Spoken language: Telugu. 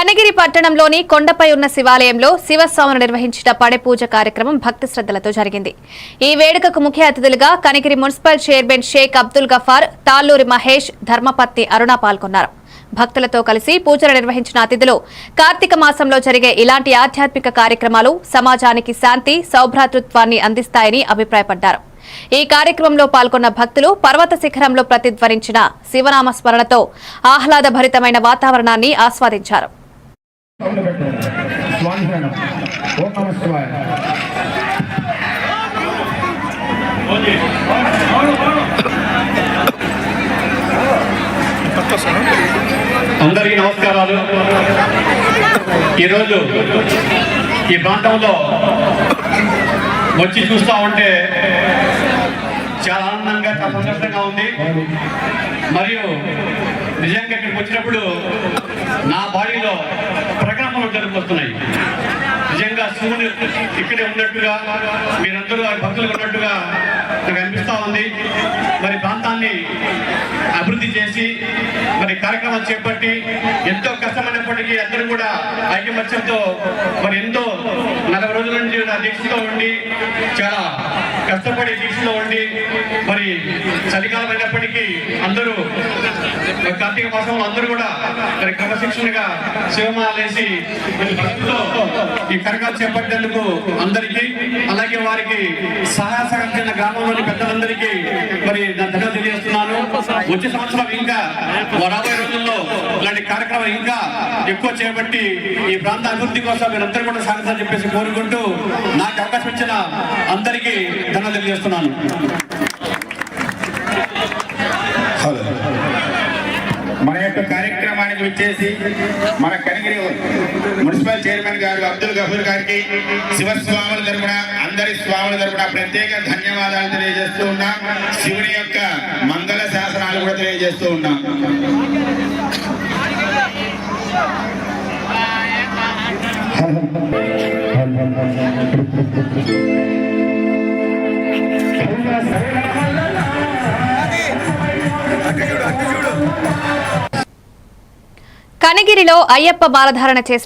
కనిగిరి పట్టణంలోని కొండపై ఉన్న శివాలయంలో శివస్వాములు నిర్వహించిన పడే పూజ కార్యక్రమం భక్తి శ్రద్ధలతో జరిగింది. ఈ వేడుకకు ముఖ్య అతిథులుగా కనిగిరి మున్సిపల్ చైర్మన్ షేక్ అబ్దుల్ గఫార్, తాళ్లూరి మహేష్, ధర్మపత్ని అరుణ పాల్గొన్నారు. భక్తులతో కలిసి పూజలు నిర్వహించిన అతిథులు కార్తీక మాసంలో జరిగే ఇలాంటి ఆధ్యాత్మిక కార్యక్రమాలు సమాజానికి శాంతి, సౌభ్రాతృత్వాన్ని అందిస్తాయని అభిప్రాయపడ్డారు. ఈ కార్యక్రమంలో పాల్గొన్న భక్తులు పర్వత శిఖరంలో ప్రతిధ్వనించిన శివనామ స్మరణతో ఆహ్లాదభరితమైన వాతావరణాన్ని ఆస్వాదించారు. అందరికీ నమస్కారాలు. ఈరోజు ఈ ప్రాంతంలో వచ్చి చూస్తూ ఉంటే చాలా ఆనందంగా, చాలా సంతోషంగా ఉంది. మరియు నిజంగా ఇక్కడికి వచ్చినప్పుడు నా బాడీలో ప్రకంపనలు జరుగుతున్నాయి. నిజంగా శివుని ఇక్కడే ఉన్నట్టుగా, మీరందరూ భక్తులు ఉన్నట్టుగా నాకు అనిపిస్తూ ఉంది. మరి ప్రాంతాన్ని అభివృద్ధి చేసి మరి కార్యక్రమాలు చేపట్టి ఎంతో కష్టమైనప్పటికీ అందరూ కూడా ఐకమత్యంతో మరి ఎంతో 40 రోజుల నుంచి దీక్షలో ఉండి, చాలా కష్టపడి దీక్షలో ఉండి, మరి చలికాలం అయినప్పటికీ అందరూ కార్తీక మాసంలో అందరూ కూడా మరి క్రమశిక్షణగా శివమాలేసి ఈ కార్యక్రమాలు చేపట్టేందుకు అందరికీ, అలాగే వారికి సహాయ సహకరించిన గ్రామంలోని పెద్దలందరికీ మరి ధన్యవాదాలు తెలియజేస్తున్నాను. వచ్చే సంవత్సరం ఇంకా రాబోయే రోజుల్లో ఇలాంటి కార్యక్రమం ఇంకా ఎక్కువ చేపట్టి ఈ ప్రాంత అభివృద్ధి కోసం మీరందరూ కూడా సహకరించాలని చెప్పేసి కోరుకుంటూ నాకు అవకాశం ఇచ్చిన అందరికీ ధన్యవాదాలు తెలియజేస్తున్నాను. మన యొక్క కార్యక్రమానికి వచ్చేసి మన కనిగిరి మున్సిపల్ చైర్మన్ గారు అబ్దుల్ గఫూర్ గారికి శివస్వాముల తరపున, అందరి స్వాముల తరపున ప్రత్యేక ధన్యవాదాలు తెలియజేస్తూ ఉన్నాం. శివుని యొక్క మంగళ శాసనాలు కూడా తెలియజేస్తూ ఉన్నాం. కనిగిరిలో అయ్యప్ప మాలధారణ చేసిన